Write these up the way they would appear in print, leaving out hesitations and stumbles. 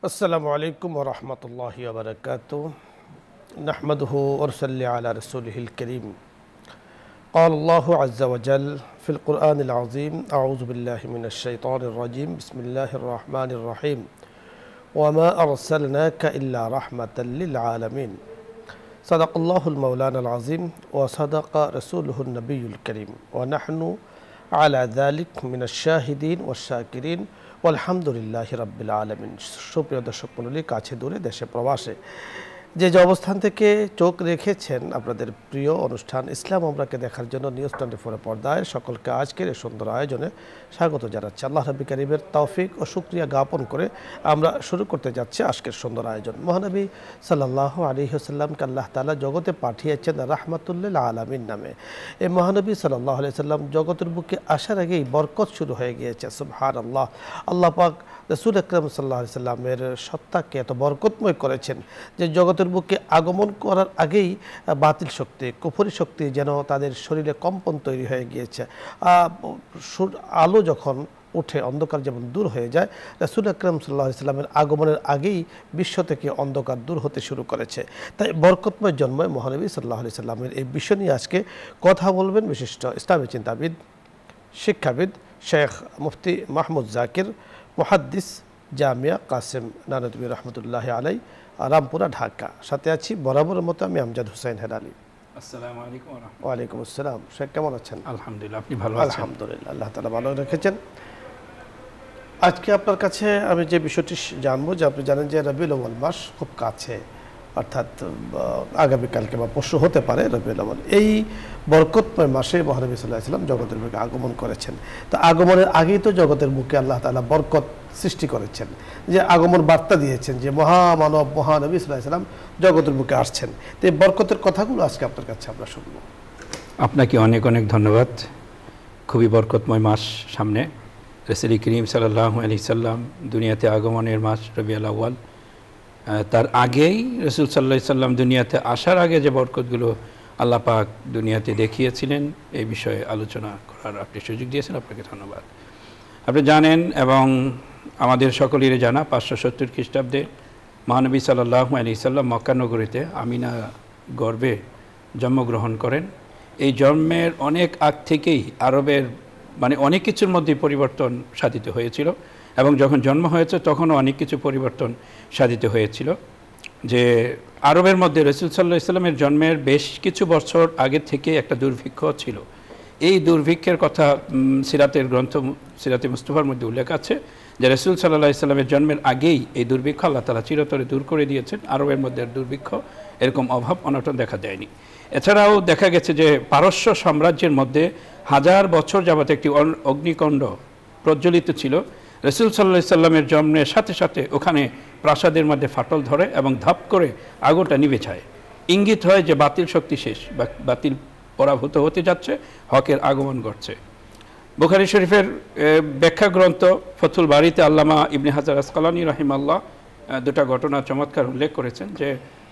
السلام عليكم ورحمة الله وبركاته نحمده ونصلي على رسوله الكريم قال الله عز وجل في القرآن العظيم أعوذ بالله من الشيطان الرجيم بسم الله الرحمن الرحيم وما أرسلناك إلا رحمة للعالمين صدق الله المولانا العظيم وصدق رسوله النبي الكريم ونحن على ذلك من الشاهدين والشاكرين আলহামদুলিল্লাহি রাব্বিল আলামিন। সুপ্রিয় দর্শক মণ্ডলী, কাছে দূরে দেশে প্রবাসে যে অবস্থান থেকে চোখ রেখেছেন আপনাদের প্রিয় অনুষ্ঠান ইসলাম আমরাকে দেখার জন্য নিউজ 24 পর্দায় সকলকে আজকের এই সুন্দর আয়োজনে স্বাগত জানাচ্ছি। আল্লাহ রাব্বুল কারীমের তৌফিক ও শুকরিয়া জ্ঞাপন করে আমরা শুরু করতে যাচ্ছি আজকের সুন্দর আয়োজন। মহানবী সাল্লাল্লাহু আলাইহি ওয়াসাল্লামকে আল্লাহ তাআলা জগতে পাঠিয়েছেন রাহমাতুল লিল আলামিন নামে। এই মহানবী সাল্লাল্লাহু আলাইহি ওয়াসাল্লাম জগতের বুকে আসার আগেই বরকত শুরু হয়ে গিয়েছে। সুবহানাল্লাহ। আল্লাহ পাক রাসূল আকরাম সাল্লাল্লাহু আলাইহি ওয়াসাল্লামের সত্তাকে এত বরকতময় করেছেন যে জগতের বুকে আগমন করার আগেই বাতিল শক্তি, কুফরি শক্তি যেন তাদের শরীরে কম্পন তৈরি হয়ে গিয়েছে। আলো যখন উঠে অন্ধকার যেমন দূর হয়ে যায়, রাসূল আকরাম সাল্লাল্লাহু আলাইহি ওয়াসাল্লামের আগমনের আগেই বিশ্ব থেকে অন্ধকার দূর হতে শুরু করেছে। তাই বরকতময় জন্ময় মহানবী সাল্লাল্লাহু আলাইহি ওয়াসাল্লামের এই বিষয় নিয়ে আজকে কথা বলবেন বিশিষ্ট ইসলামী চিন্তাবিদ, শিক্ষাবিদ শেখ মুফতি মাহমুদ জাকির, মুহাদ্দিস, জামিয়া কাসেম নানতুবি রহমতুল্লাহ আলাই, রামপুরা, ঢাকা। সাথে আছি বরাবরের মতো আমি আমজাদ হোসেন হেলালি। আসসালামু আলাইকুম। ওয়ালাইকুম আসসালাম। শেখ কেমন আছেন? আলহামদুলিল্লাহ, আপনি ভালো আছেন? আলহামদুলিল্লাহ, আল্লাহ তাআলা ভালো রেখেছেন। আজকে আপনার কাছে আমি যে বিষয়টি জানবো, যে আপনি জানেন যে রবিউল আউয়াল মাস খুব কাছে, অর্থাৎ আগামীকালকে বা পরশু হতে পারে রবিউল আউয়াল। এই বরকতময় মাসে মহানবী সাল্লাল্লাহু আলাইহি ওয়াসাল্লাম জগতের বুকে আগমন করেছেন। তো আগমনের আগেই তো জগতের বুকে আল্লাহ তাআলা বরকত সৃষ্টি করেছেন, যে আগমন বার্তা দিয়েছেন যে মহামানব মহানবী সাল্লাল্লাহু আলাইহি ওয়াসাল্লাম জগতের বুকে আসছেন। তো এই বরকতের কথাগুলো আজকে আপনার কাছে আমরা শুনব। আপনাকে অনেক অনেক ধন্যবাদ। খুবই বরকতময় মাস সামনে। রাসূল করিম সাল্লাল্লাহু আলাইহি সাল্লাম দুনিয়াতে আগমনের মাস রবিউল আউয়াল। তার আগেই রাসূল সাল্লাল্লাহু আলাইহি সাল্লাম দুনিয়াতে আসার আগে যে বরকতগুলো আল্লাহ পাক দুনিয়াতে দেখিয়েছিলেন, এই বিষয়ে আলোচনা করার আপনি সুযোগ দিয়েছেন, আপনাকে ধন্যবাদ। আপনি জানেন এবং আমাদের সকলেরই জানা 570 খ্রিস্টাব্দে মহানবী সাল্লাল্লাহু আলাইহি সাল্লাম মক্কা নগরীতে আমিনা গর্ভে জন্মগ্রহণ করেন। এই জন্মের অনেক আগ থেকেই আরবের অনেক কিছুর মধ্যে পরিবর্তন সাধিত হয়েছিল, এবং যখন জন্ম হয়েছে তখনও অনেক কিছু পরিবর্তন সাধিত হয়েছিল। যে আরবের মধ্যে রাসূল সাল্লাল্লাহু আলাইহি সাল্লামের জন্মের বেশ কিছু বছর আগে থেকে একটা দুর্ভিক্ষ ছিল। এই দুর্ভিক্ষের কথা সিরাতের গ্রন্থ সিরাতে মুস্তাফার মধ্যে উল্লেখ আছে যে রাসূল সাল্লাল্লাহু আলাইহি সাল্লামের জন্মের আগেই এই দুর্ভিক্ষ আল্লাহ তাআলা চিরতরে দূর করে দিয়েছেন। আরবের মধ্যে দুর্ভিক্ষ এরকম অভাব অনটন দেখা দেয়নি। এছাড়াও দেখা গেছে যে পারস্য সাম্রাজ্যের মধ্যে 1000 বছর যাবত একটি অগ্নিকুণ্ড প্রজ্বলিত ছিল। রাসূল সাল্লাল্লাহু আলাইহি সাল্লামের জন্মের সাথে সাথে ওখানে প্রাসাদের মধ্যে ফাটল ধরে এবং ধাপ করে আগুনটা নিভে যায়। ইঙ্গিত হয় যে বাতিল শক্তি শেষ, বা বাতিল পরাভূত হতে যাচ্ছে, হকের আগমন ঘটছে। বুখারী শরীফের ব্যাখ্যা গ্রন্থ ফতুল বারীতে আল্লামা ইবনে হাজার আসকালানী রাহিমাহুল্লাহ দুটা ঘটনা চমৎকার উল্লেখ করেছেন। যে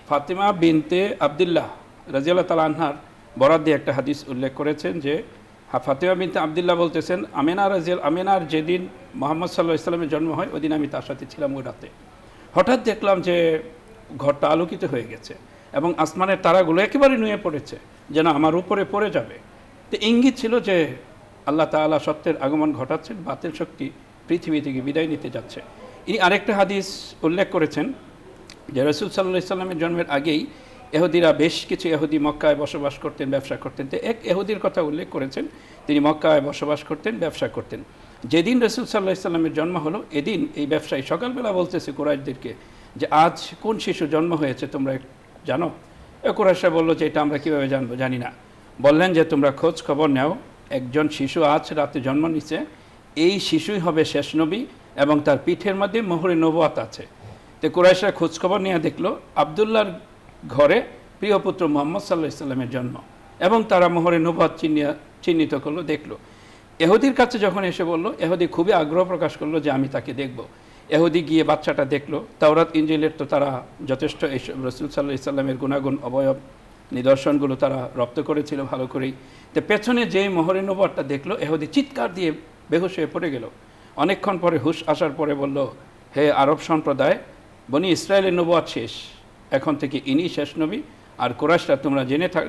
ফাতিমা বিনতে আব্দুল্লাহ রাদিয়াল্লাহু তাআলা আনহার বরাত দিয়ে একটা হাদিস উল্লেখ করেছেন যে ফাতিমা বিনতে আব্দুল্লাহ বলতেছেন, আমিনার যেদিন মুহাম্মদ সাল্লাল্লাহু আলাইহি সাল্লামের জন্ম হয় ওই দিন আমি তার সাথে ছিলাম। ওই রাতে হঠাৎ দেখলাম যে ঘরটা আলোকিত হয়ে গেছে এবং আসমানের তারাগুলো একেবারে নুয়ে পড়েছে, যেন আমার উপরে পড়ে যাবে। তো ইঙ্গিত ছিল যে আল্লাহ তাআলা সত্যের আগমন ঘটাচ্ছেন, বাতিল শক্তি পৃথিবী থেকে বিদায় নিতে যাচ্ছে। ইনি আরেকটা হাদিস উল্লেখ করেছেন যে রাসূল সাল্লাল্লাহু আলাইহি সাল্লামের জন্মের আগেই ইহুদিরা, বেশ কিছু ইহুদি মক্কায় বসবাস করতেন, ব্যবসা করতেন। তো এক ইহুদির কথা উল্লেখ করেছেন, তিনি মক্কায় বসবাস করতেন, ব্যবসা করতেন। যেদিন রাসূল সাল্লাল্লাহু আলাইহি সাল্লামের জন্ম হলো এদিন এই ব্যবসায়ী সকালবেলা বলতেছে কুরাইশদেরকে যে আজ কোন শিশু জন্ম হয়েছে তোমরা জানো? কুরাইশরা বললো যে এটা আমরা কীভাবে জানবো, জানি না। বললেন যে তোমরা খোঁজ খবর নাও, একজন শিশু আজ রাতে জন্ম নিচ্ছে, এই শিশুই হবে শেষ নবী এবং তার পিঠের মধ্যে মোহরে নবুয়াত আছে। তো কুরাইশরা খোঁজ খবর নিয়ে দেখলো আব্দুল্লাহর ঘরে প্রিয় পুত্র মুহাম্মদ সাল্লাল্লাহু আলাইহি সাল্লামের জন্ম, এবং তারা মোহরে নবুয়াত চিহ্নিত করলো, দেখলো। ইহুদির কাছে যখন এসে বললো, ইহুদি খুবই আগ্রহ প্রকাশ করলো যে আমি তাকে দেখব। ইহুদি গিয়ে বাচ্চাটা দেখলো। তাওরাত ইনজিলের তো তারা যথেষ্ট এই রাসূল সাল্লাল্লাহু আলাইহি সাল্লামের গুণাগুণ অবয়ব নিদর্শনগুলো তারা রপ্ত করেছিল ভালো করেই। তো পেছনে যেই মোহরে নবুয়াতটা দেখলো, ইহুদি চিৎকার দিয়ে বেহুশ হয়ে পড়ে গেল। অনেকক্ষণ পরে হুশ আসার পরে বলল, হে আরব সম্প্রদায়, বনি ইসরায়েলের নবুয়ত শেষ, এখন থেকে ইনি শেষ নবী। আর কুরাইশরা তোমরা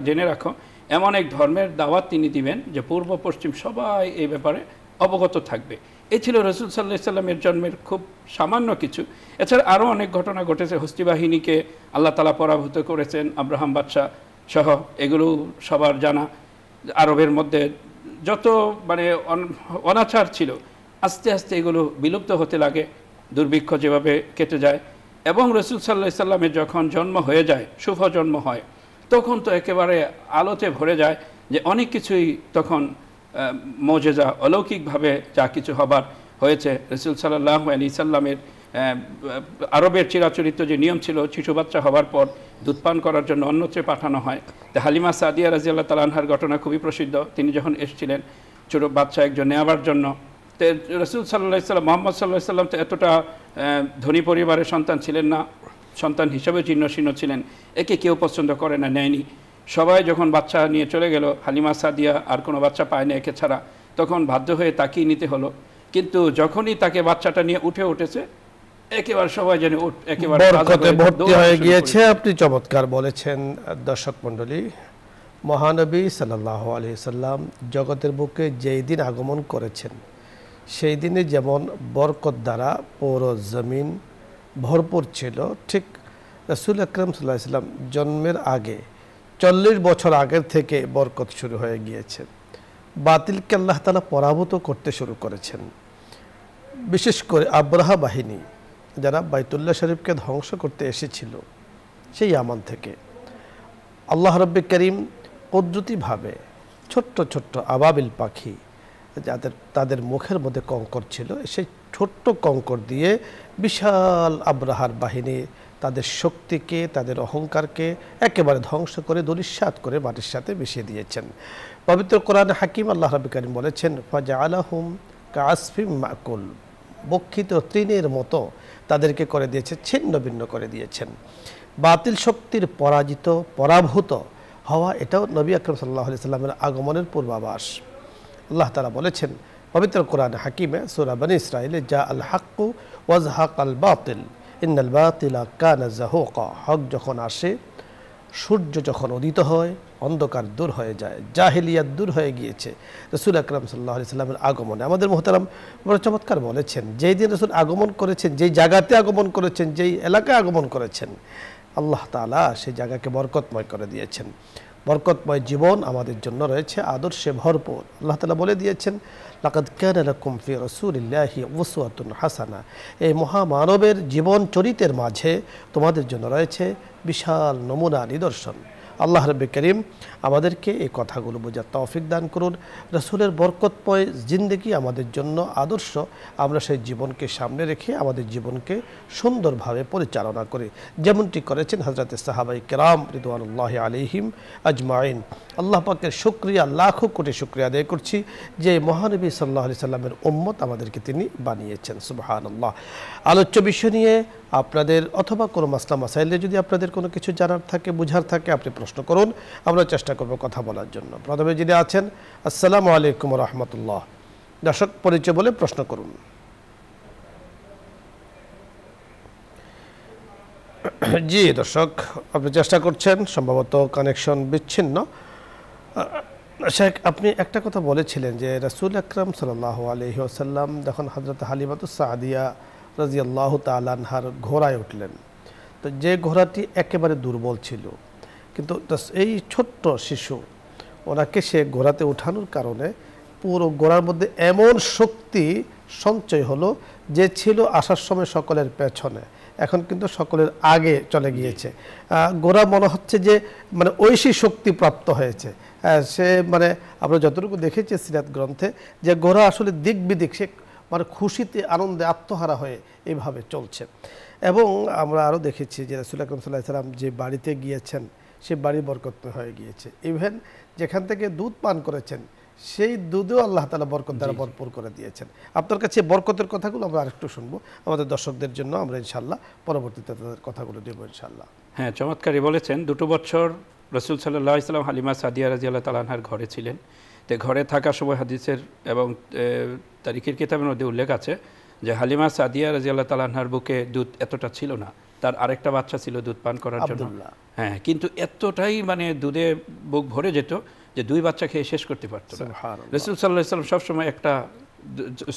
জেনে রাখো, এমন এক ধর্মের দাওয়াত তিনি দিবেন যে পূর্ব পশ্চিম সবাই এই ব্যাপারে অবগত থাকবে। এই ছিল রাসূল সাল্লাল্লাহু আলাইহি সাল্লামের জন্মের খুব সামান্য কিছু। এছাড়া আরও অনেক ঘটনা ঘটেছে। হস্তি বাহিনীকে আল্লাহ তাআলা পরাভূত করেছেন, আব্রাহাম বাদশাহ সহ, এগুলো সবার জানা। আরবের মধ্যে যত মানে অনাচার ছিল, আস্তে আস্তে এগুলো বিলুপ্ত হতে লাগে, দুর্ভিক্ষ যেভাবে কেটে যায়। এবং রাসূল সাল্লাল্লাহু আলাইহি সাল্লামের যখন জন্ম হয়ে যায়, শুভ জন্ম হয়, তখন তো একেবারে আলোতে ভরে যায় যে অনেক কিছুই তখন মুজিজা, অলৌকিকভাবে যা কিছু হবার হয়েছে। রাসূল সাল্লাল্লাহু আলাইহি সাল্লামের আরবের চিরাচরিত যে নিয়ম ছিল, শিশু বাচ্চা হবার পর দুধ পান করার জন্য অন্যত্রে পাঠানো হয়। তো হালিমা সাদিয়া রাদিয়াল্লাহু তাআলা আনহার ঘটনা খুবই প্রসিদ্ধ। তিনি যখন এসেছিলেন ছোটো বাচ্চা একজন নেওয়ার জন্য, তো রাসূল সাল্লাল্লাহু আলাইহি সাল্লাম, মুহাম্মদ সাল্লাল্লাহু আলাইহি সাল্লাম তো এতটা ধনী পরিবারের সন্তান ছিলেন না, সন্তান হিসাবে জীর্ণশীর্ণ ছিলেন, একে কেউ পছন্দ করে না, নেয়নি। সবাই যখন বাচ্চা নিয়ে চলে গেল, হালিমা সাদিয়া আর কোনো বাচ্চা পায় না একে ছাড়া, তখন বাধ্য হয়ে তাকেই নিতে হলো। কিন্তু যখনই তাকে বাচ্চাটা নিয়ে উঠেছে, একেবারে সবাই জানে একেবারে বরকতে ভর্তি হয়ে গিয়েছে। আপনি চমৎকার বলেছেন। দর্শক মণ্ডলী, মহানবী সাল্লাল্লাহু আলাইহি সাল্লাম জগতের বুকে যেই দিন আগমন করেছেন, সেই দিনে যেমন বরকত দ্বারা পুরো জমিন ভরপুর ছিল, ঠিক রাসূল আকরাম সাল্লাল্লাহু আলাইহি সাল্লাম জন্মের আগে 40 বছর আগের থেকে বরকত শুরু হয়ে গিয়েছে। বাতিলকে আল্লাহ তাআলা পরাভূত করতে শুরু করেছেন। বিশেষ করে আব্রাহা বাহিনী যারা বাইতুল্লাহ শরীফকে ধ্বংস করতে এসেছিল, সেই আমান থেকে আল্লাহ রাব্বুল কারীম কুদরতিভাবে ছোট্ট ছোট্ট আবাবিল পাখি, তাদের মুখের মধ্যে কঙ্কর ছিল, সেই ছোট্ট কঙ্কর দিয়ে বিশাল আব্রাহার বাহিনী তাদের শক্তিকে, তাদের অহংকারকে একেবারে ধ্বংস করে ধূলিসাৎ করে মাটির সাথে মিশিয়ে দিয়েছেন। পবিত্র কোরআনে হাকিম আল্লাহ রাব্বুল কারীম বলেছেন, ফাজআলাহুম কাআসফিম মাকুল, বক্ষিত তৃণের মতো তাদেরকে করে দিয়েছে, ছিন্ন ভিন্ন করে দিয়েছেন। বাতিল শক্তির পরাভূত হওয়া, এটাও নবী আকরাম সাল্লাল্লাহু আলাইহি সাল্লামের আগমনের পূর্বাভাস। আল্লাহ তাআলা বলেছেন পবিত্র কোরআন হাকিমে সূরা বনী ইসরাঈলে, জা আল হাক্কু ওয়াজহাকাল বাতিল ইন্নাল বাতিলা কানা যাহুকা, হক যখন আসে, সূর্য যখন উদিত হয়, অন্ধকার দূর হয়ে যায়, জাহিলিয়াত দূর হয়ে গিয়েছে রাসূল আকরাম সাল্লাল্লাহু আলাইহি সাল্লামের আগমনে। আমাদের মুহতারাম বড় চমৎকার বলেছেন, যেই দিন রাসূল আগমন করেছেন, যেই জায়গাতে আগমন করেছেন, যেই এলাকায় আগমন করেছেন, আল্লাহ তাআলা সেই জায়গাকে বরকতময় করে দিয়েছেন। বরকতময় জীবন আমাদের জন্য রয়েছে, আদর্শে ভরপুর। আল্লাহ তাআলা বলে দিয়েছেন, লাকাদ কানা লাকুম ফি রাসূলিল্লাহি উসওয়াতুন হাসানা, এই মহামানবের জীবন চরিতের মাঝে তোমাদের জন্য রয়েছে বিশাল নমুনা, নিদর্শন। আল্লাহ রাব্বুল কারীম আমাদেরকে এই কথাগুলো বোঝার তৌফিক দান করুন। রাসূলের বরকতময় জিন্দেগি আমাদের জন্য আদর্শ, আমরা সেই জীবনকে সামনে রেখে আমাদের জীবনকে সুন্দরভাবে পরিচালনা করি, যেমনটি করেছেন হযরতে সাহাবায়ে কেরাম রিদওয়ানুল্লাহি আলাইহিম আজমাইন। আল্লাহ পাকের শুকরিয়া, লাখো কোটি শুকরিয়া আদায় করছি যে মহানবী সাল্লাল্লাহু আলাইহি সাল্লামের উম্মত আমাদেরকে তিনি বানিয়েছেন। সুবহানাল্লাহ। আলোচ্য বিষয় নিয়ে আপনাদের অথবা কোনো মাসলা মাসাইলে যদি আপনাদের কোনো কিছু জানার থাকে, বুঝার থাকে, আপনি প্রশ্ন করুন, আমরা চেষ্টা করব কথা বলার জন্য। প্রথমে যিনি আছেন, আসসালামু আলাইকুম ওয়া রাহমাতুল্লাহ। দর্শক পরিচয় বলে প্রশ্ন করুন। জি দর্শক, আপনি চেষ্টা করছেন, সম্ভবত কানেকশন বিচ্ছিন্ন। শেখ, আপনি একটা কথা বলেছিলেন যে রাসূল আকরাম সাল্লাল্লাহু আলাইহি ওয়াসাল্লাম যখন হযরত হালিমাতুস সাদিয়া রাদিয়াল্লাহু তাআলা আনহার ঘোড়ায় উঠলেন, তো যে ঘোড়াটি একেবারে দুর্বল ছিল, কিন্তু এই ছোট্ট শিশু ওনাকে সে ঘোড়াতে ওঠানোর কারণে পুরো ঘোড়ার মধ্যে এমন শক্তি সঞ্চয় হলো যে ছিল আসার সময় সকলের পেছনে, এখন কিন্তু সকলের আগে চলে গিয়েছে। ঘোড়া মনে হচ্ছে যে মানে ঐশী শক্তি প্রাপ্ত হয়েছে। সে মানে আমরা যতটুকু দেখেছি সিরাত গ্রন্থে, যে ঘোড়া আসলে দিক বিদিক সে মানে খুশিতে, আনন্দে আত্মহারা হয়ে এইভাবে চলছে। এবং আমরা আরও দেখেছি যে রাসূল আকরাম সাল্লাল্লাহু আলাইহি ওয়াসাল্লাম যে বাড়িতে গিয়েছেন, সে বাড়ি বরকতময় হয়ে গিয়েছে। ইভেন যেখান থেকে দুধ পান করেছেন, সেই দুধেও আল্লাহ তাআলা বরকত দ্বারা ভরপুর করে দিয়েছেন। আপনার কাছে বরকতের কথাগুলো আমরা আরেকটু শুনবো, আমাদের দর্শকদের জন্য আমরা ইনশাআল্লাহ পরবর্তীতে তাদের কথাগুলো দেবো ইনশাআল্লাহ। হ্যাঁ, চমৎকারই বলেছেন। 2 বছর রাসূল সাল্লাল্লাহু আলাইহি ওয়াসাল্লাম হালিমা সাদিয়া রাদিয়াল্লাহু তাআলা আনহার ঘরে ছিলেন। তো ঘরে থাকার সময় হাদিসের এবং তারিখের কিতাবের মধ্যে উল্লেখ আছে যে হালিমা সাদিয়া রাদিয়াল্লাহু তাআলা আনহার বুকে দুধ এতটা ছিল না, তার আরেকটা বাচ্চা ছিল দুধ পান করার জন্য, আব্দুল্লাহ। হ্যাঁ, কিন্তু এতটাই মানে দুধে বুক ভরে যেত যে 2 বাচ্চা খেয়ে শেষ করতে পারতো না। সুবহানাল্লাহ। রাসূল সাল্লাল্লাহু আলাইহি ওয়াসাল্লাম সবসময় একটা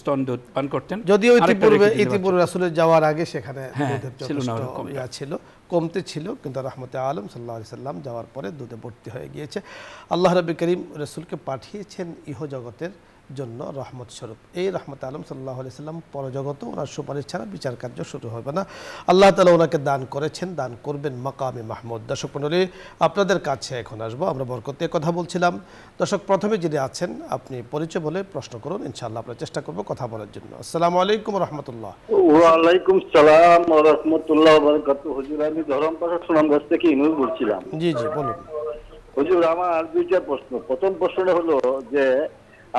স্তন দুধ পান করতেন, যদিও আরেকটা রেখে দিতেন ইতিপূর্বে রাসূলের যাওয়ার আগে সেখানে হ্যাঁ, দুধের ছিল না যথেষ্ট ওরকম। ছিল, কমতে ছিল, কিন্তু রাহমতে আলম সাল্লাল্লাহু আলাইহি সাল্লাম যাওয়ার পরে দুধে ভর্তি হয়ে গিয়েছে। আল্লাহ রাব্বুল করিম রাসূলকে পাঠিয়েছেন ইহজগতের জন্য রহমত স্বরূপ। এই রাহমতে আলম সাল্লাল্লাহু আলাইহি সাল্লাম পরজগতে ওনার সুপারিশ ছাড়া বিচার কার্য শুরু হবে না। আল্লাহ তাআলা ওনাকে দান করেছেন, দান করবেন মাকামে মাহমুদ। দর্শক মণ্ডলী, আপনাদের কাছে এখন আসবো, আমরা বরকত নিয়ে কথা বলছিলাম। দর্শক, প্রথমে যিনি আছেন আপনি পরিচয় বলে প্রশ্ন করুন, ইনশাআল্লাহ আমরা চেষ্টা করব কথা বলার জন্য। আসসালামু আলাইকুম ওয়া রাহমাতুল্লাহ। ওয়ালাইকুম সালাম ওয়া রাহমাতুল্লাহি ওয়া বারাকাতুহু। হুজুর, আমি ধরমপাশা সুনামগঞ্জ থেকে ইনুস বলছিলাম। জি জি বলুন। হুজুর, আমার দুইটা প্রশ্ন। প্রথম প্রশ্নটা হলো যে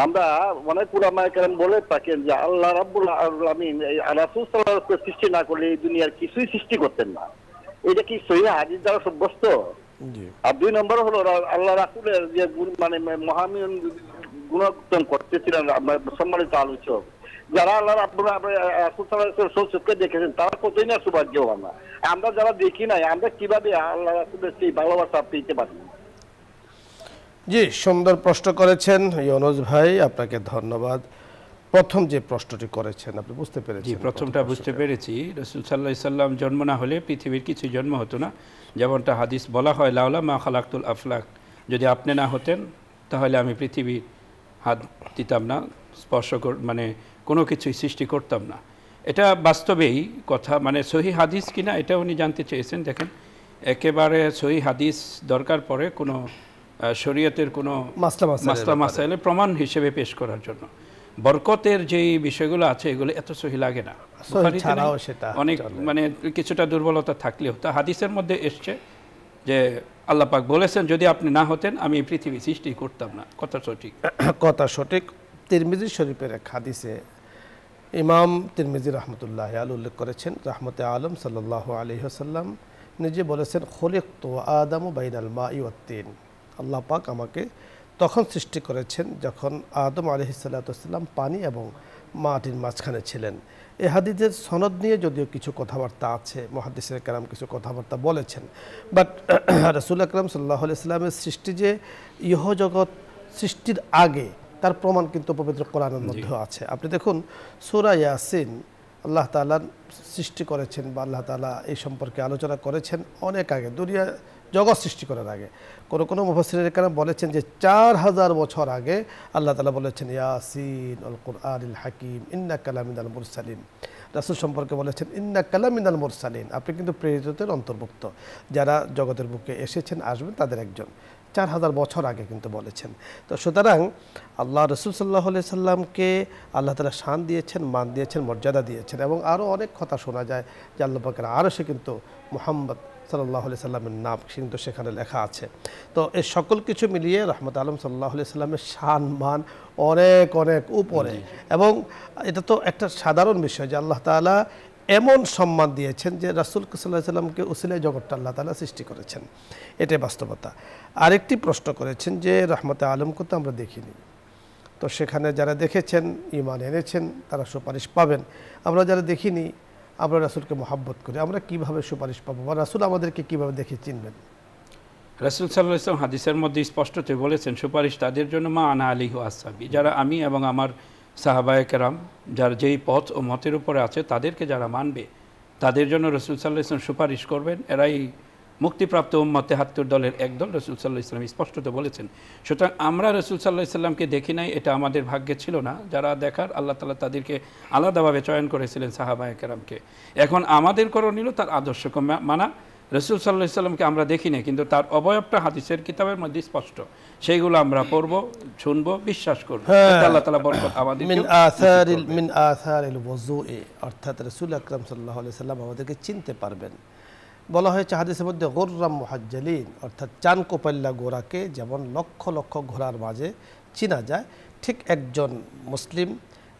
আমরা অনেক উলামায়ে কেরাম বলে থাকেন যে আল্লাহ রাব্বুল আলামিন এই রাসূল সাল্লাল্লাহু আলাইহি ওয়াসাল্লাম সৃষ্টি না করলে এই দুনিয়ার কিছুই সৃষ্টি করতেন না। এটা কি সহিহ হাদিস দ্বারা সাব্যস্ত? জি। আর 2 নম্বর হলো আল্লাহ রাসূলের যে মানে মহামিন গুণাগুণ করতেছিলেন সম্মানিত আলোচক, যারা আল্লাহ রাসূল সাল্লাল্লাহু আলাইহি ওয়াসাল্লাম চোখে দেখেছেন তারা কতই না সৌভাগ্যবান। আমরা যারা দেখি নাই, আমরা কিভাবে আল্লাহ রাসূলের সেই ভালোবাসা পেতে পারি? জি, সুন্দর প্রশ্ন করেছেন ইউনুস ভাই, আপনাকে ধন্যবাদ। প্রথম যে প্রশ্নটি করেছেন আপনি বুঝতে জি, পেরেছেন? প্রথমটা বুঝতে পেরেছি। রাসূল সাল্লাল্লাহু আলাইহি সাল্লাম জন্ম না হলে পৃথিবীর কিছু জন্ম হতো না। যেমনটা হাদিস বলা হয়, লাউলা মা খালাকতুল আফলাক, যদি আপনি না হতেন তাহলে আমি পৃথিবীর হাত দিতাম না, স্পর্শ মানে কোনো কিছুই সৃষ্টি করতাম না। এটা বাস্তবেই কথা, মানে সহিহ হাদিস কিনা এটা উনি জানতে চেয়েছেন। দেখেন, একেবারে সহিহ হাদিস দরকার পড়ে কোনো শরীয়তের কোনো মাসলা মাসাইলে প্রমাণ হিসেবে পেশ করার জন্য। বরকতের যেই বিষয়গুলো আছে এগুলো এত সহি লাগে না, অনেক মানে কিছুটা দুর্বলতা থাকলেও তা হাদিসের মধ্যে এসছে যে আল্লাহ পাক বলেছেন যদি আপনি না হতেন আমি এই পৃথিবী সৃষ্টি করতাম না। কথা সঠিক, কথা সঠিক। তিরমিজি শরীফের এক হাদিসে ইমাম তিরমিজি রহমতুল্লাহ আলাইহি উল্লেখ করেছেন, রাহমতে আলম সাল্লাল্লাহু আলাইহি ওয়াসাল্লাম নিজে বলেছেন, খলিকতু আদামু বাইনাল মাই ওয়াত তিন, আল্লাহ পাক আমাকে তখন সৃষ্টি করেছেন যখন আদম আলাইহিস সালাতু ওয়াস সালাম পানি এবং মাটির মাঝখানে ছিলেন। এই হাদিসের সনদ নিয়ে যদিও কিছু কথাবার্তা আছে, মুহাদ্দিসিনে কেরাম কিছু কথাবার্তা বলেছেন, বাট রাসূল আকরাম সাল্লাল্লাহু আলাইহি সাল্লামের সৃষ্টি যে ইহজগৎ সৃষ্টির আগে তার প্রমাণ কিন্তু পবিত্র কোরআনের মধ্যেও আছে। আপনি দেখুন সূরা ইয়াসিন, আল্লাহ তাআলা সৃষ্টি করেছেন বা আল্লাহ তাআলা এই সম্পর্কে আলোচনা করেছেন অনেক আগে, দুনিয়া জগৎ সৃষ্টি করার আগে। কোনো কোনো মুফাসসিরিনে কেরাম বলেছেন যে 4000 বছর আগে আল্লাহ তাআলা বলেছেন, ইয়াসিন আল কুরআনিল হাকিম ইন্নাকা লামিনাল মুরসালিন। রাসূল সম্পর্কে বলেছেন, ইন্নাকা লামিনাল মুরসালিন, আপনি কিন্তু প্রেরিতদের অন্তর্ভুক্ত, যারা জগতের বুকে এসেছেন আসবেন তাদের একজন। 4000 বছর আগে কিন্তু বলেছেন। তো সুতরাং আল্লাহ রাসূল সাল্লাল্লাহু আলাইহি সাল্লামকে আল্লাহ তাআলা শান দিয়েছেন, মান দিয়েছেন, মর্যাদা দিয়েছেন, এবং আরও অনেক কথা শোনা যায় যে আল্লাহ পাকের আরশে কিন্তু মুহাম্মদ সাল্লাল্লাহু আলাইহি সাল্লামের নাম কিন্তু সেখানে লেখা আছে। তো এই সকল কিছু মিলিয়ে রাহমাত আলম সাল্লাল্লাহু আলাইহি সাল্লামের শান মান অনেক অনেক উপরে, এবং এটা তো একটা সাধারণ বিষয় যে আল্লাহ তাআলা এমন সম্মান দিয়েছেন যে রাসূল সাল্লাল্লাহু আলাইহি সাল্লামকে উসিলায় জগৎটা আল্লাহ তাআলা সৃষ্টি করেছেন, এটাই বাস্তবতা। আরেকটি প্রশ্ন করেছেন যে রাহমাতে আলমকে তো আমরা দেখিনি, তো সেখানে যারা দেখেছেন ঈমান এনেছেন তারা সুপারিশ পাবেন, আমরা যারা দেখিনি আমরা রাসূলকে মহব্বত করি, আমরা কিভাবে সুপারিশ পাবো বা রাসূল আমাদেরকে কিভাবে দেখে চিনবেন? রাসূল সাল্লাল্লাহু আলাইহি ওয়াসাল্লাম হাদিসের মধ্যে স্পষ্টতই বলেছেন, সুপারিশ তাদের জন্য মা আনা আলাইহি ওয়া আসহাবি, যারা আমি এবং আমার সাহাবায়ে কেরাম যারা যেই পথ ও মতের উপরে আছে তাদেরকে যারা মানবে তাদের জন্য রাসূল সাল্লাল্লাহু আলাইহি ওয়াসাল্লাম সুপারিশ করবেন। এরাই মুক্তিপ্রাপ্ত উম্মতে ৭০ দলের একদল, রাসূল সাল্লাল্লাহু আলাইহি ওয়াসাল্লাম স্পষ্টত বলেছেন। সুতরাং আমরা রাসূল সাল্লাল্লাহু আলাইহি ওয়াসাল্লামকে দেখি নাই, এটা আমাদের ভাগ্যে ছিল না। যারা দেখার আল্লাহ তাআলা তাদেরকে আলাদাভাবে চয়ন করেছিলেন সাহাবায়ে কেরামকে। এখন আমাদের করণীয় তার আদর্শকে মানা। রাসূল সাল্লাল্লাহু আলাইহি ওয়াসাল্লামকে আমরা দেখি না, কিন্তু তার অবয়বটা হাদিসের কিতাবের মধ্যে স্পষ্ট, সেইগুলো আমরা পড়ব, শুনব, বিশ্বাস করব। আল্লাহ তাআলা বরকত আমাদের মিন আসারিল ওযুই, অর্থাৎ রাসূল আকরাম সাল্লাল্লাহু আলাইহি ওয়াসাল্লাম আমাদেরকে চিনতে পারবেন। বলা হয়েছে হাদিসের মধ্যে গুররাম মুহাজ্জালিন, অর্থাৎ চান কোপাল্লা গোরাকে যেমন লক্ষ লক্ষ ঘোড়ার মাঝে চিনা যায়, ঠিক একজন মুসলিম,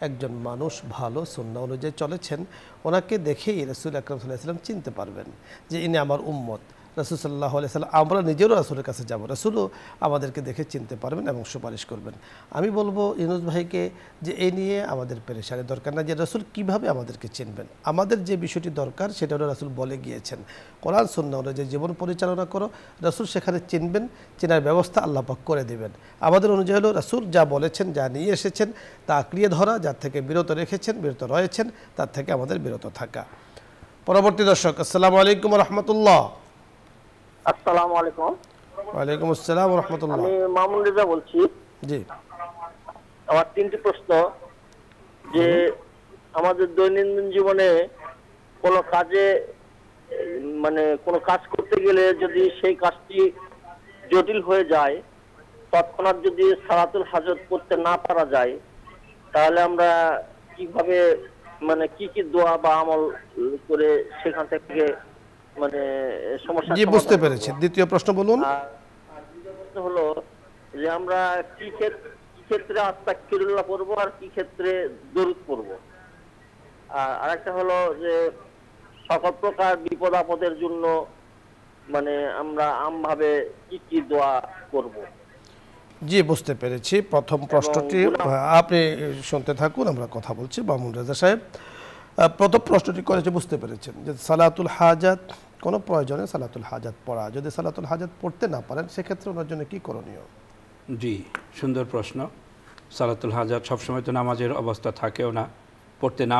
একজন মানুষ ভালো সুন্নাহ অনুযায়ী চলেছেন, ওনাকে দেখেই রাসূল আকরাম সাল্লাল্লাহু আলাইহি ওয়াসাল্লাম চিনতে পারবেন যে ইনি আমার উম্মত। রাসূল সাল্লাল্লাহু আলাইহি সাল্লাম, আমরা নিজেরও রাসূলের কাছে যাব, রাসূলও আমাদেরকে দেখে চিনতে পারবেন এবং সুপারিশ করবেন। আমি বলবো ইউনুস ভাইকে যে এই নিয়ে আমাদের পেরেশানি দরকার না, যে রাসূল কীভাবে আমাদেরকে চিনবেন। আমাদের যে বিষয়টি দরকার সেটা হলো রাসূল বলে গিয়েছেন, কোরআন সুন্নাহ অনুযায়ী জীবন পরিচালনা করো, রাসূল সেখানে চিনবেন, চেনার ব্যবস্থা আল্লাহ পাক করে দেবেন। আমাদের অনুযায়ী হলো রাসূল যা বলেছেন, যা নিয়ে এসেছেন তা আঁকড়িয়ে ধরা, যার থেকে বিরত রেখেছেন, বিরত রয়েছেন, তার থেকে আমাদের বিরত থাকা। পরবর্তী দর্শক, আসসালামু আলাইকুম রহমতুল্লাহ। আসসালামু আলাইকুম। ওয়ালাইকুম আসসালাম রহমতুল্লাহ। আমি মামুন রেজা বলছি। জি, আমার তিনটি প্রশ্ন, যে আমাদের দৈনন্দিন জীবনে কোনো কাজে মানে কোনো কাজ করতে গেলে যদি সেই কাজটি জটিল হয়ে যায়, তৎক্ষণাৎ যদি সালাতুল হাজত করতে না পারা যায়, তাহলে আমরা কিভাবে মানে কি কি দোয়া বা আমল করে সেখান থেকে মানে সমস্যা? জি, বুঝতে পেরেছি। দ্বিতীয় প্রশ্ন বলুন। হলো যে আমরা কি ক্ষেত্রে আস্তাগফিরুল্লাহ পড়বো আর কি ক্ষেত্রে দরুদ পড়বো। আর আরেকটা হলো যে সকল প্রকার বিপদ আপদের জন্য মানে আমরা আমভাবে কি কি দোয়া করব। জি, বুঝতে পেরেছি। প্রথম প্রশ্নটি আপনি শুনতে থাকুন, আমরা কথা বলছি। মামুন রেজা সাহেব প্রথম প্রশ্নটি করেছে, বুঝতে পেরেছেন যে সালাতুল হাজাত, কোনো প্রয়োজনে সালাতুল হাজাত পড়া, যদি সালাতুল হাজাত পড়তে না পারেন সেক্ষেত্রে ওনার জন্য কী করণীয়? জি, সুন্দর প্রশ্ন। সালাতুল হাজাত সবসময় তো নামাজের অবস্থা থাকেও না, পড়তে না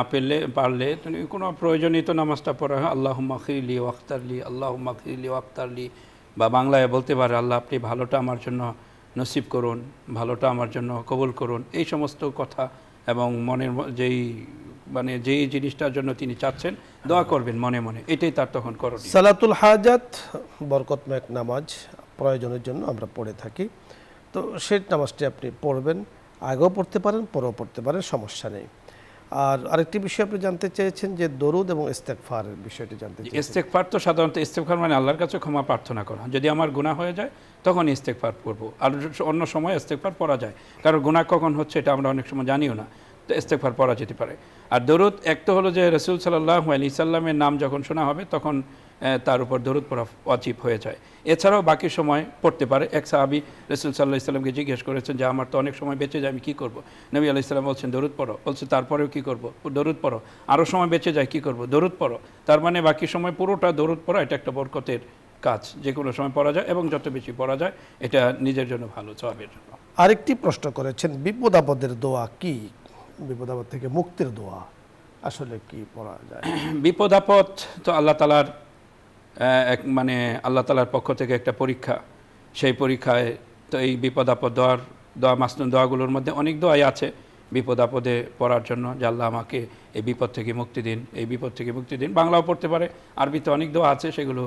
পারলে কোনো প্রয়োজনেই তো নামাজটা পড়া হয়। আল্লাহুম্মা খিরলি ওয়াক্তারলি, আল্লাহুম্মা খিরলি ওয়াক্তারলি, বা বাংলায় বলতে পারে আল্লাহ আপনি ভালোটা আমার জন্য নসিব করুন, ভালোটা আমার জন্য কবুল করুন, এই সমস্ত কথা। এবং মনের যেই জিনিসটার জন্য তিনি চাচ্ছেন দোয়া করবেন মনে মনে, এটাই তার তখন করণীয়। সালাতুল হাজাত বরকতময় এক নামাজ, প্রয়োজনের জন্য আমরা পড়ে থাকি। তো সেই নামাজটি আপনি পড়বেন, আগেও পড়তে পারেন, পরেও পড়তে পারেন, সমস্যা নেই। আর আরেকটি বিষয় আপনি জানতে চেয়েছেন যে দরুদ এবং ইস্তেগফারের বিষয়টি জানতে চেয়েছেন। ইস্তেগফার তো সাধারণত ইস্তেগফার মানে আল্লাহর কাছে ক্ষমা প্রার্থনা করা। যদি আমার গুনাহ হয়ে যায় তখন ইস্তেগফার করব, আর অন্য সময় ইস্তেগফার পড়া যায়, কারণ গুনাহ কখন হচ্ছে এটা আমরা অনেক সময় জানিও না, তো ইস্তেগফার পড়া যেতে পারে। আর দরুদ এক তো হলো যে রাসূল সাল্লাল্লাহু আলাইহি সাল্লামের নাম যখন শোনা হবে তখন তার উপর দরুদ পড়া ওয়াজিব হয়ে যায়। এছাড়াও বাকি সময় পড়তে পারে। এক সাহাবী রাসূল সাল্লাল্লাহু আলাইহি সাল্লামকে জিজ্ঞেস করেছেন যে আমার তো অনেক সময় বেঁচে যায়, আমি কী করব? নবী আলাইহিস সালাম বলছেন দরুদ পড়ো। বলছে তারপরেও কী করব? দরুদ পড়ো। আরও সময় বেঁচে যায়, কী করব? দরুদ পড়ো। তার মানে বাকি সময় পুরোটা দরুদ পড়া, এটা একটা বরকতের কাজ, যে কোনো সময় পড়া যায় এবং যত বেশি পড়া যায় এটা নিজের জন্য ভালো, সওয়াবের জন্য। আরেকটি প্রশ্ন করেছেন, বিপদ আপদের দোয়া কি? বিপদ আপদ থেকে মুক্তির দোয়া আসলে কি পড়া যায়? বিপদ আপদ তো আল্লাহ তাআলার আল্লাহ তাআলার পক্ষ থেকে একটা পরীক্ষা। সেই পরীক্ষায় তো এই বিপদ আপদ দোয়া মাসনুন দোয়াগুলোর মধ্যে অনেক দোয়াই আছে বিপদ আপদে পড়ার জন্য, যে আল্লাহ আমাকে এই বিপদ থেকে মুক্তি দিন, এই বিপদ থেকে মুক্তি দিন। বাংলাও পড়তে পারে, আরবিতে অনেক দোয়া আছে, সেগুলো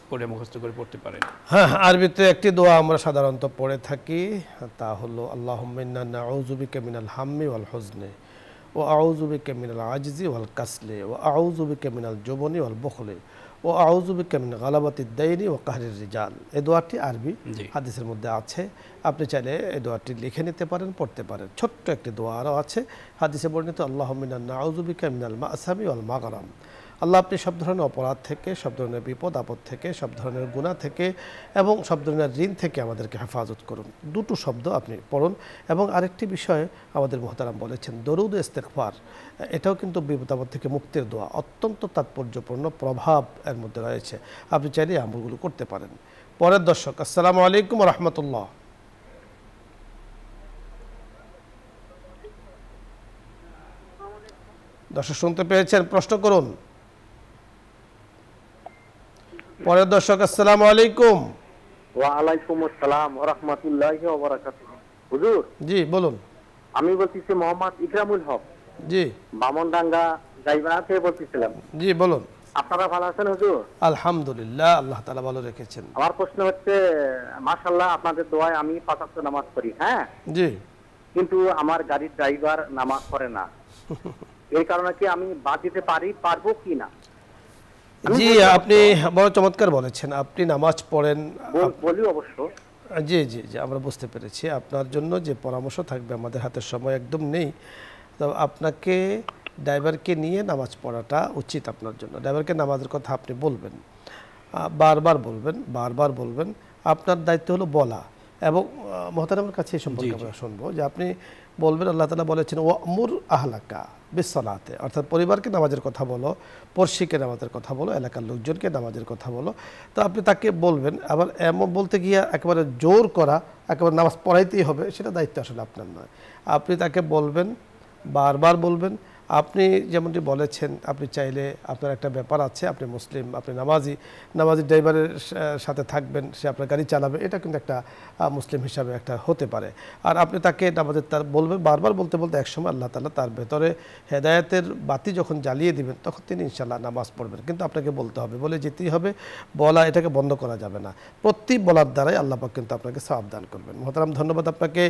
পড়ে মুখস্থ করে পড়তে পারেন। হ্যাঁ, আরবিতে একটি দোয়া আমরা সাধারণত পড়ে থাকি, তা হলো আল্লাহুম্মা ইন্না নাউযু বিকা মিনাল হাম্মি ওয়াল হুজনি ওয়া আউযু বিকা মিনাল আজজি ওয়াল কাসলি ওয়া আউযু বিকা মিনাল জুবনি ওয়াল বুখলি ওয়া আউযু বিকা মিন গালাবাতিদ দাইনি ওয়া কাহরির রিজাল। এই দোয়াটি আরবি হাদিসের মধ্যে আছে, আপনি চাইলে এই দোয়াটি লিখে নিতে পারেন, পড়তে পারেন। ছোট্ট একটি দোয়া আরও আছে হাদিসে বর্ণিত, আল্লাহুম্মা ইন্না নাউযু বিকা মিনাল মাসামি ওয়াল মাগরাম। আল্লাহ আপনি সব ধরনের অপরাধ থেকে, সব ধরনের বিপদ আপদ থেকে, সব ধরনের গুনাহ থেকে এবং সব ধরনের ঋণ থেকে আমাদেরকে হেফাজত করুন। দুটো শব্দ আপনি পড়ুন। এবং আরেকটি বিষয় আমাদের মুহতারাম বলেছেন, দরুদ ইস্তেগফার, এটাও কিন্তু বিপদ আপদ থেকে মুক্তির দোয়া, অত্যন্ত তাৎপর্যপূর্ণ প্রভাব এর মধ্যে রয়েছে। আপনি চাইলে আমলগুলো করতে পারেন। পরের দর্শক, আসসালামু আলাইকুম রহমতুল্লাহ। দর্শক শুনতে পেয়েছেন? প্রশ্ন করুন। পরের দর্শক, আসসালামু আলাইকুম। ওয়া আলাইকুম আসসালাম ওয়া রাহমাতুল্লাহি ওয়া বারাকাতুহু। হুজুর, জি বলুন। আমি বলতেছি মোহাম্মদ ইকরামুল হক। জি, বামনডাঙ্গা গাইবান্ধা থেকে বলতেছিলাম। জি বলুন। আপনারা ভালো আছেন হুজুর? আলহামদুলিল্লাহ, আল্লাহ তাআলা ভালো রেখেছেন। আমার প্রশ্ন হচ্ছে, মাশাআল্লাহ আপনাদের দোয়ায় আমি ৫ ওয়াক্ত নামাজ পড়ি, হ্যাঁ, জি, কিন্তু আমার গাড়ির ড্রাইভার নামাজ পড়ে না। এই কারণে কি আমি বাদ দিতে পারবো কি না? জি, আপনি বড় চমৎকার বলেছেন। আপনি নামাজ পড়েন, বলি অবশ্য। জি জি জি, আমরা বুঝতে পেরেছি। আপনার জন্য যে পরামর্শ থাকবে, আমাদের হাতে সময় একদম নেই, তো আপনাকে ড্রাইভারকে নিয়ে নামাজ পড়াটা উচিত আপনার জন্য। ড্রাইভারকে নামাজের কথা আপনি বলবেন। বারবার বলবেন। আপনার দায়িত্ব হলো বলা। এবং মুহতারামের কাছে এই সম্পর্কে আমরা শুনবো যে আপনি বলবেন, আল্লাহ তাআলা বলেছেন ওয়ামুর আহলাকা বিসসালাতে, অর্থাৎ পরিবারকে নামাজের কথা বলো, পড়শিকে নামাজের কথা বলো, এলাকার লোকজনকে নামাজের কথা বলো। তো আপনি তাকে বলবেন। আবার এমন বলতে গিয়ে একেবারে জোর করা, একেবারে নামাজ পড়াইতেই হবে, সেটা দায়িত্ব আসলে আপনার নয়। আপনি তাকে বলবেন, বারবার বলবেন। আপনি যেমনটি বলেছেন, আপনি চাইলে আপনার একটা ব্যাপার আছে, আপনি মুসলিম, আপনি নামাজি ড্রাইভারের সাথে থাকবেন, সে আপনার গাড়ি চালাবে, এটা কিন্তু একটা মুসলিম হিসাবে একটা হতে পারে। আর আপনি তাকে নামাজের তার বলবেন, বারবার বলতে বলতে একসময় আল্লাহ তাআলা তার ভেতরে হেদায়েতের বাতি যখন জ্বালিয়ে দিবেন, তখন তিনি ইনশাআল্লাহ নামাজ পড়বেন। কিন্তু আপনাকে বলতে হবে, বলে যেতেই হবে, বলা এটাকে বন্ধ করা যাবে না। প্রতি বলার দ্বারাই আল্লাহ পাক কিন্তু আপনাকে সওয়াব দান করবেন। মুহতারাম, ধন্যবাদ আপনাকে।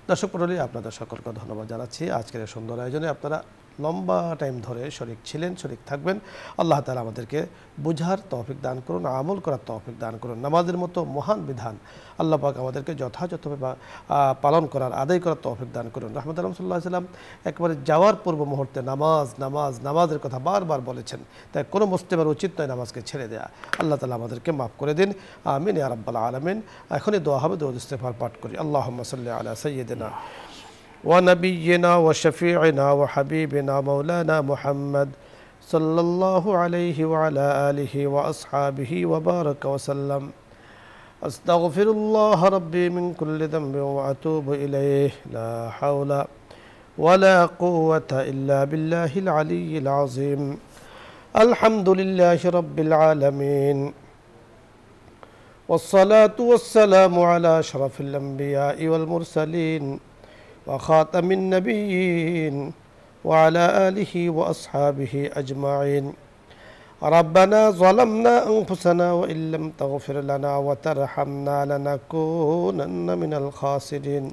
দর্শক মণ্ডলী, আপনাদের সকলকে ধন্যবাদ জানাচ্ছি আজকের এই সুন্দর আয়োজনে। আপনারা লম্বা টাইম ধরে শরীক ছিলেন, শরীক থাকবেন। আল্লাহ তাআলা আমাদেরকে বুঝার তৌফিক দান করুন, আমল করার তৌফিক দান করুন। নামাজের মতো মহান বিধান আল্লাহ পাক আমাদেরকে যথাযথভাবে পালন করার, আদায় করার তৌফিক দান করুন। রাহমাতুল্লাহ সাল্লাল্লাহু আলাইহি সাল্লাম একেবারে যাওয়ার পূর্ব মুহূর্তে নামাজের কথা বারবার বলেছেন। তাই কোনো মুসলিমের উচিত নয় নামাজকে ছেড়ে দেয়া। আল্লাহ তাআলা আমাদেরকে মাফ করে দিন, আমিন ইয়া রাব্বাল আলামিন। এখনই দোয়া হবে, দরুদ ইস্তিগফার পাঠ করি। আল্লাহুম্মা সাল্লি আলা সাইয়্যিদিনা ونبينا وشفيعنا وحبيبنا مولانا محمد صلى الله عليه وعلى آله وأصحابه وبارك وسلم. أستغفر الله ربي من كل ذنب وأتوب إليه. لا حول ولا قوة إلا بالله العلي العظيم. الحمد لله رب العالمين، والصلاة والسلام على أشرف الأنبياء والمرسلين وخاتم النبيين وعلى آله وأصحابه أجمعين. ربنا ظلمنا أنفسنا وإن لم تغفر لنا وترحمنا لنكونن من الخاسرين.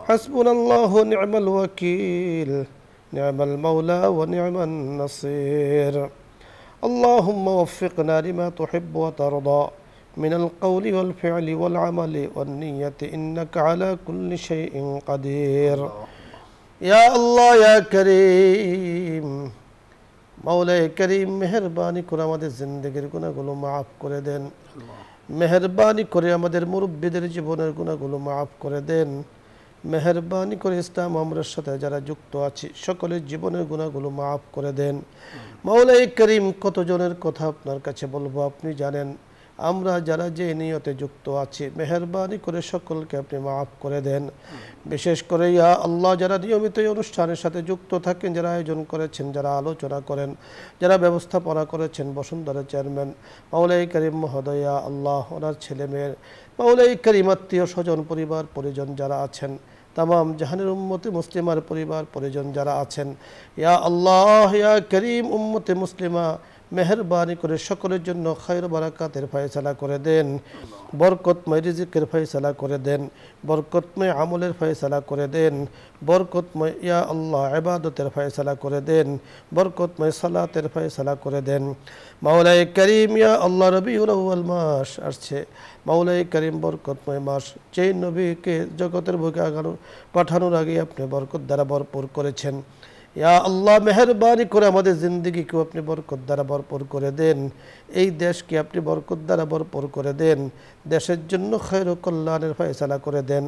حسبنا الله ونعم الوكيل، نعم المولى ونعم النصير. اللهم وفقنا لما تحب وترضى من القول والفعل والعمل والنية، إنك على كل شيء قدير. يا الله يا كريم، মাওলায়ে করিম, মেহেরবানি করে আমাদের জিন্দেগির গুনাহগুলো মাফ করে দেন। মেহেরবানি করে আমাদের মুরব্বীদের জীবনের গুনাহগুলো মাফ করে দেন। মেহেরবানি করে ইসলাম আমরের সাথে যারা যুক্ত আছে সকলের জীবনের গুনাহগুলো মাফ করে দেন। মাওলায়ে করিম, কতজনের কথা আপনার কাছে বলবো, আপনি জানেন। আমরা যারা যে নিয়তে যুক্ত আছি, মেহেরবানি করে সকলকে আপনি মাফ করে দেন। বিশেষ করে ইয়া আল্লাহ, যারা নিয়মিত এই অনুষ্ঠানের সাথে যুক্ত থাকেন, যারা আয়োজন করেছেন, যারা আলোচনা করেন, যারা ব্যবস্থাপনা করেছেন, বসুন্ধরা চেয়ারম্যান মাওলায়ে করিম মহোদয়া আল্লাহ, ওনার ছেলে মেয়ের, মাওলায়ে করিম আত্মীয় স্বজন, পরিবার পরিজন যারা আছেন, তামাম জাহানের উম্মতে মুসলিমার পরিবার পরিজন যারা আছেন, ইয়া আল্লাহ ইয়া করিম, উম্মতে মুসলিমা মেহেরবানি করে সকলের জন্য খায়র বারাকাতের ফয়সালা করে দেন। বরকতময় রিজিকের ফয়সালা করে দেন। বরকতময় আমলের ফয়সালা করে দেন। বরকতময় ইয়া আল্লাহ ইবাদতের ফয়সালা করে দেন। বরকতময় সালাতের ফয়সালা করে দেন। মাওলায়ে করিম, ইয়া আল্লাহ, রবিউল আউয়াল মাস আসছে। মাওলায়ে করিম, বরকতময় মাস, যেই নবীকে জগতের বুকে পাঠানোর আগে আপনি বরকত দ্বারা ভরপুর করেছেন। ইয়া আল্লাহ, মেহেরবানি করে আমাদের জিন্দেগিকেও আপনি বরকত দ্বারা ভরপুর করে দেন। এই দেশকে আপনি বরকত দ্বারা ভরপুর করে দেন। দেশের জন্য খায়র ও কল্যাণের ফয়সালা করে দেন।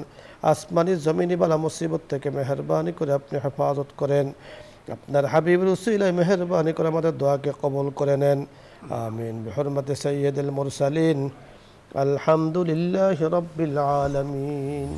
আসমানি জমিনি বালা মুসিবত থেকে মেহেরবানি করে আপনি হেফাজত করেন। আপনার হাবিবের উসিলায় মেহেরবানি করে আমাদের দোয়াকে কবুল করে নেন। আমিন। বিহুরমাতি সাইয়্যিদুল মুরসালিন, আলহামদুলিল্লাহি রাব্বিল আলামিন।